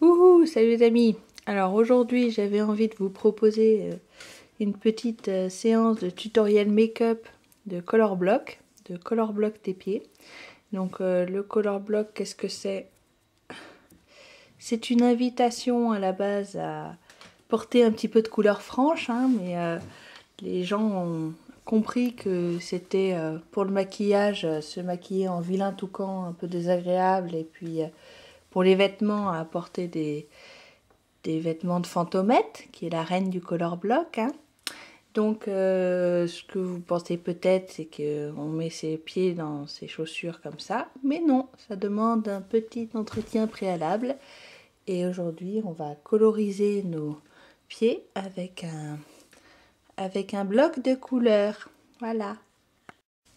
Ouhou, salut les amis. Alors aujourd'hui j'avais envie de vous proposer une petite séance de tutoriel make-up de color block tes pieds. Donc le color block, qu'est-ce que c'est? C'est une invitation à la base à porter un petit peu de couleur franche, hein, mais les gens ont compris que c'était pour le maquillage, se maquiller en vilain toucan un peu désagréable, et puis pour les vêtements à porter des vêtements de Fantomette, qui est la reine du color block. Hein. Donc, ce que vous pensez peut-être, c'est qu'on met ses pieds dans ses chaussures comme ça. Mais non, ça demande un petit entretien préalable. Et aujourd'hui, on va coloriser nos pieds avec un bloc de couleurs. Voilà.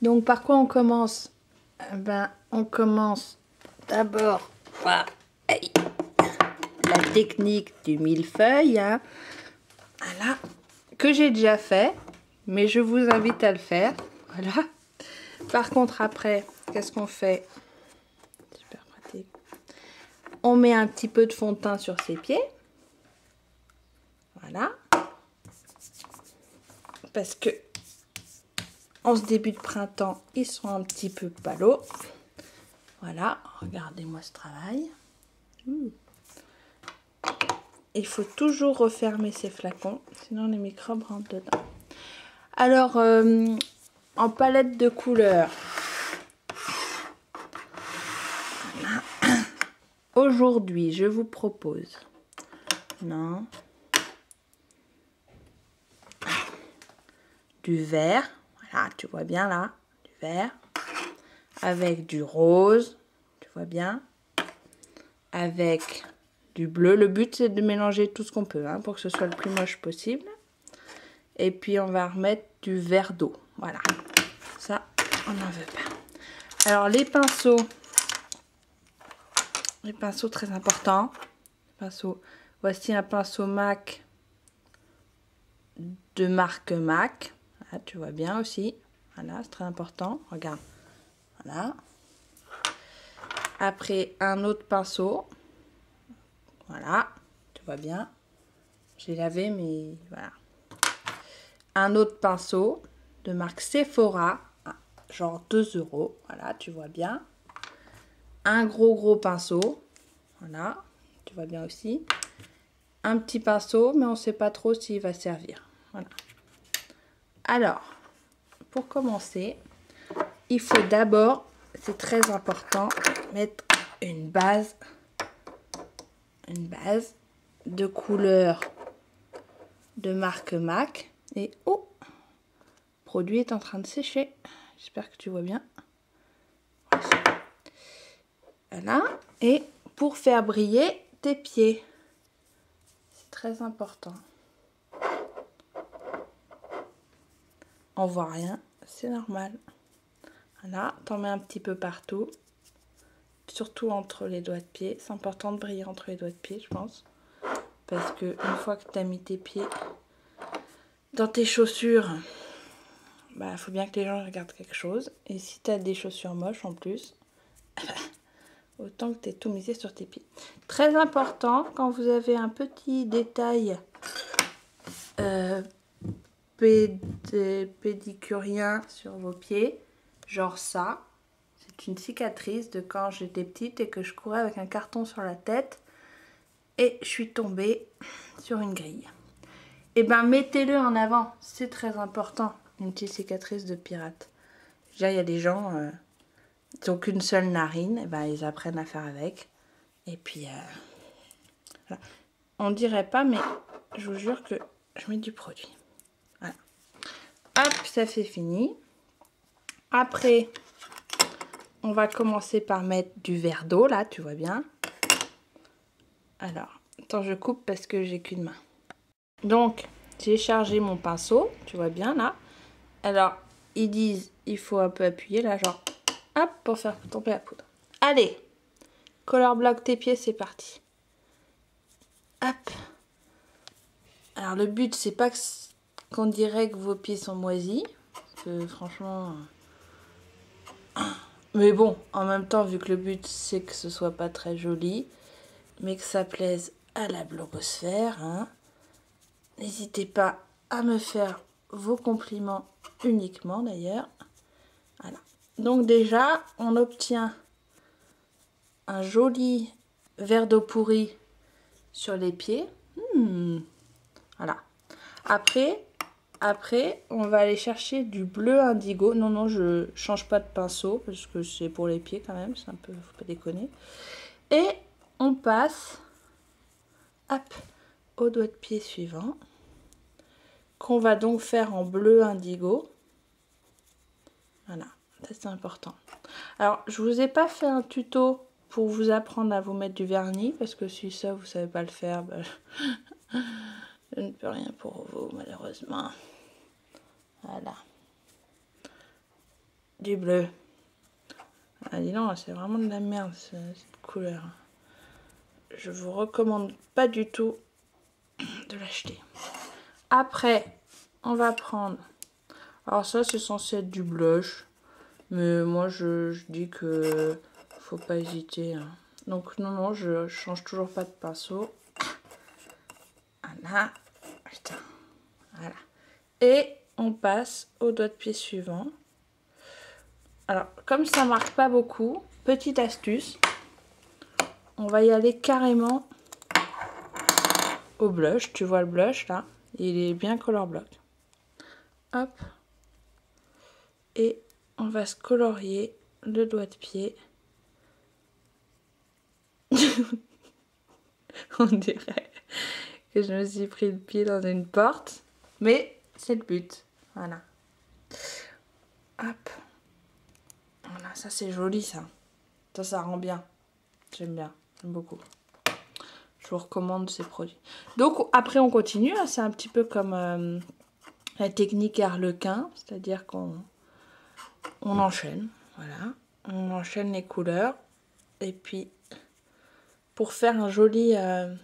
Donc, par quoi on commence? On commence d'abord par la technique du millefeuille, hein. Voilà, que j'ai déjà fait, mais je vous invite à le faire. Voilà. Par contre, après, qu'est-ce qu'on fait? Super pratique. On met un petit peu de fond de teint sur ses pieds. Voilà. Parce que en ce début de printemps, ils sont un petit peu palos. Voilà, regardez-moi ce travail. Il faut toujours refermer ces flacons, sinon les microbes rentrent dedans. Alors, en palette de couleurs, voilà. Aujourd'hui, je vous propose du vert, voilà, tu vois bien là, du vert, avec du rose, tu vois bien, avec du bleu. Le but, c'est de mélanger tout ce qu'on peut, hein, pour que ce soit le plus moche possible. Et puis, on va remettre du vert d'eau. Voilà. Ça, on n'en veut pas. Alors, les pinceaux très importants. Voici un pinceau MAC de marque MAC. Voilà, tu vois bien aussi. Voilà, c'est très important. Regarde. Voilà. Après, un autre pinceau. Voilà, tu vois bien. J'ai lavé, mais voilà. Un autre pinceau de marque Sephora, genre 2 €. Voilà, tu vois bien. Un gros pinceau. Voilà, tu vois bien aussi. Un petit pinceau, mais on ne sait pas trop s'il va servir. Voilà. Alors, pour commencer, il faut d'abord, c'est très important, mettre une base de couleur de marque MAC. Et oh, le produit est en train de sécher. J'espère que tu vois bien. Voilà. Et pour faire briller tes pieds, c'est très important. On voit rien, c'est normal. Voilà, t'en mets un petit peu partout. Surtout entre les doigts de pied. C'est important de briller entre les doigts de pied, je pense. Parce que une fois que tu as mis tes pieds dans tes chaussures, bah, faut bien que les gens regardent quelque chose. Et si tu as des chaussures moches en plus, autant que tu aies tout misé sur tes pieds. Très important, quand vous avez un petit détail pédicurien sur vos pieds, genre ça, c'est une cicatrice de quand j'étais petite et que je courais avec un carton sur la tête et je suis tombée sur une grille. Et ben mettez-le en avant, c'est très important, une petite cicatrice de pirate. Déjà il y a des gens qui n'ont qu'une seule narine, et ben ils apprennent à faire avec. Et puis voilà. On dirait pas, mais je vous jure que je mets du produit. Voilà. Hop, ça fait fini. Après, on va commencer par mettre du verre d'eau, là, tu vois bien. Alors, attends, je coupe parce que j'ai qu'une main. Donc, j'ai chargé mon pinceau, tu vois bien, là. Alors, ils disent, il faut un peu appuyer, là, genre, hop, pour faire tomber la poudre. Allez, color block tes pieds, c'est parti. Hop. Alors, le but, c'est pas qu'on dirait que vos pieds sont moisis. Parce que, franchement... Mais bon, en même temps, vu que le but, c'est que ce soit pas très joli, mais que ça plaise à la blogosphère, hein. N'hésitez pas à me faire vos compliments uniquement d'ailleurs. Voilà. Donc déjà, on obtient un joli verre d'eau pourrie sur les pieds. Voilà. Après, on va aller chercher du bleu indigo. Non, non, je change pas de pinceau parce que c'est pour les pieds quand même. C'est un peu, faut pas déconner. Et on passe, hop, au doigt de pied suivant, qu'on va donc faire en bleu indigo. Voilà, ça c'est important. Alors, je vous ai pas fait un tuto pour vous apprendre à vous mettre du vernis, parce que si ça, vous savez pas le faire, ben, je ne peux rien pour vous, malheureusement. Voilà. Du bleu. Ah, dis donc, c'est vraiment de la merde, cette couleur. Je vous recommande pas du tout de l'acheter. Après, on va prendre... Alors ça, c'est censé être du blush. Mais moi, je dis que faut pas hésiter. Hein. Donc, non, non, je change toujours pas de pinceau. Voilà. Putain. Voilà. Et on passe au doigt de pied suivant. Alors, comme ça marque pas beaucoup, petite astuce. On va y aller carrément au blush. Tu vois le blush, là? Il est bien color block. Hop. Et on va se colorier le doigt de pied. On dirait que je me suis pris le pied dans une porte. Mais c'est le but. Voilà. Hop. Voilà, ça c'est joli ça. Ça rend bien. J'aime bien. J'aime beaucoup. Je vous recommande ces produits. Donc après on continue. Hein, c'est un petit peu comme la technique Harlequin. C'est-à-dire qu'on enchaîne. Voilà. On enchaîne les couleurs. Et puis pour faire un joli... une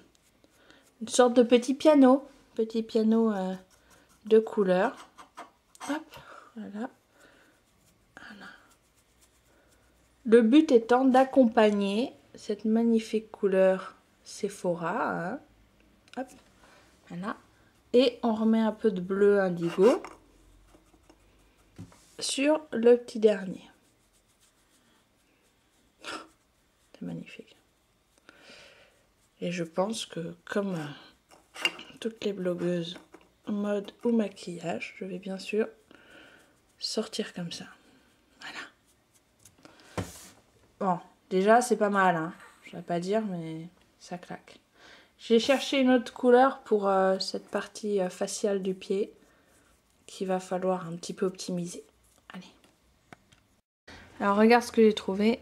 sorte de petit piano. Petit piano de couleurs. Hop. Voilà. Voilà. Le but étant d'accompagner cette magnifique couleur Sephora. Hein. Hop. Voilà. Et on remet un peu de bleu indigo sur le petit dernier. C'est magnifique. Et je pense que comme toutes les blogueuses mode ou maquillage, je vais bien sûr sortir comme ça. Voilà. Bon, déjà c'est pas mal, hein. Je vais pas dire, mais ça claque. J'ai cherché une autre couleur pour cette partie faciale du pied qu'il va falloir un petit peu optimiser. Allez. Alors regarde ce que j'ai trouvé.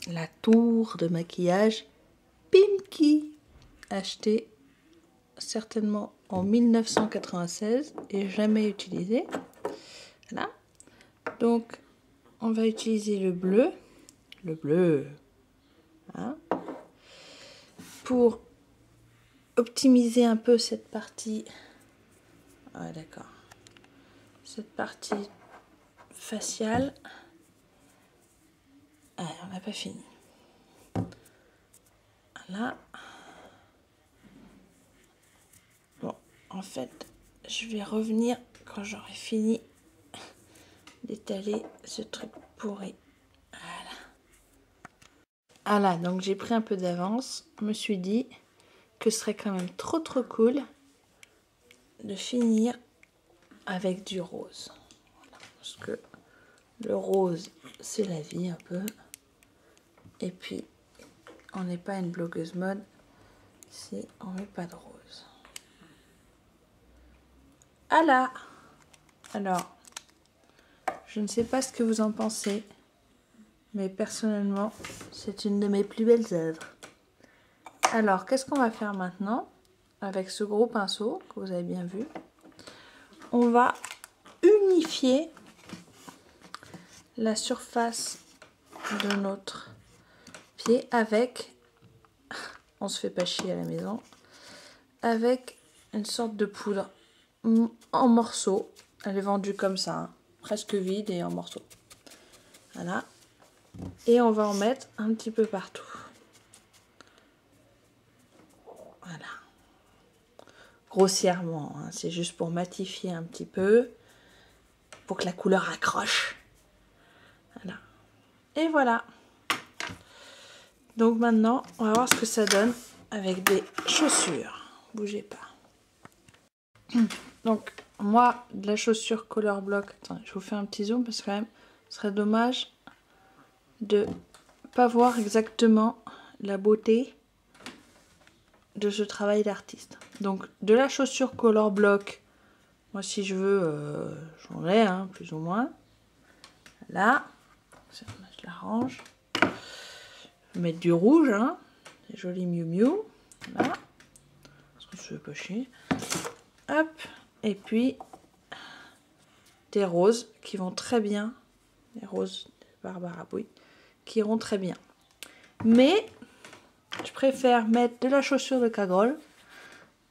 La tour de maquillage Pimki, achetée certainement en 1996 et jamais utilisée. Voilà. Donc on va utiliser le bleu. Hein, pour optimiser un peu cette partie. Ah d'accord. Cette partie faciale. Ah, on n'a pas fini. Voilà. Bon, en fait, je vais revenir quand j'aurai fini d'étaler ce truc pourri. Voilà. Voilà, donc j'ai pris un peu d'avance. Je me suis dit que ce serait quand même trop cool de finir avec du rose. Voilà, parce que le rose, c'est la vie un peu. Et puis, on n'est pas une blogueuse mode si on met pas de rose. Voilà. Alors, je ne sais pas ce que vous en pensez, mais personnellement, c'est une de mes plus belles œuvres. Alors, qu'est-ce qu'on va faire maintenant avec ce gros pinceau que vous avez bien vu? On va unifier la surface de notre pied avec, on se fait pas chier à la maison, avec une sorte de poudre en morceaux. Elle est vendue comme ça, hein, presque vide et en morceaux. Voilà. Et on va en mettre un petit peu partout. Voilà. Grossièrement, hein, c'est juste pour matifier un petit peu, pour que la couleur accroche. Voilà. Et voilà. Donc maintenant, on va voir ce que ça donne avec des chaussures. Bougez pas. Donc, moi, de la chaussure Color Block, attendez, je vous fais un petit zoom parce que quand même, ce serait dommage de pas voir exactement la beauté de ce travail d'artiste. Donc, de la chaussure Color Block, moi, si je veux, j'en ai, hein, plus ou moins. Là, je la range. Je vais mettre du rouge, hein, des jolis Miu Miu. Là, parce que je veux pas chier. Hop, et puis des roses qui vont très bien. Les roses de Barbara Bouille qui iront très bien. Mais je préfère mettre de la chaussure de Cagrol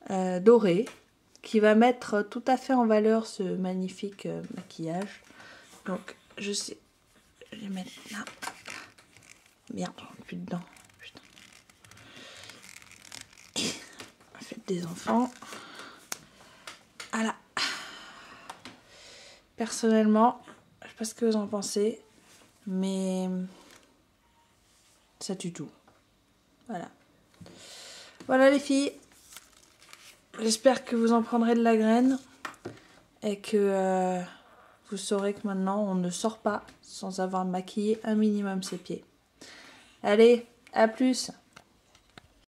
dorée qui va mettre tout à fait en valeur ce magnifique maquillage. Donc je sais, je vais les mettre là. Merde, j'en ai plus dedans. Putain. La fête des enfants. Voilà. Personnellement, je sais pas ce que vous en pensez, mais ça tue tout. Voilà. Voilà les filles. J'espère que vous en prendrez de la graine et que vous saurez que maintenant on ne sort pas sans avoir maquillé un minimum ses pieds. Allez, à plus!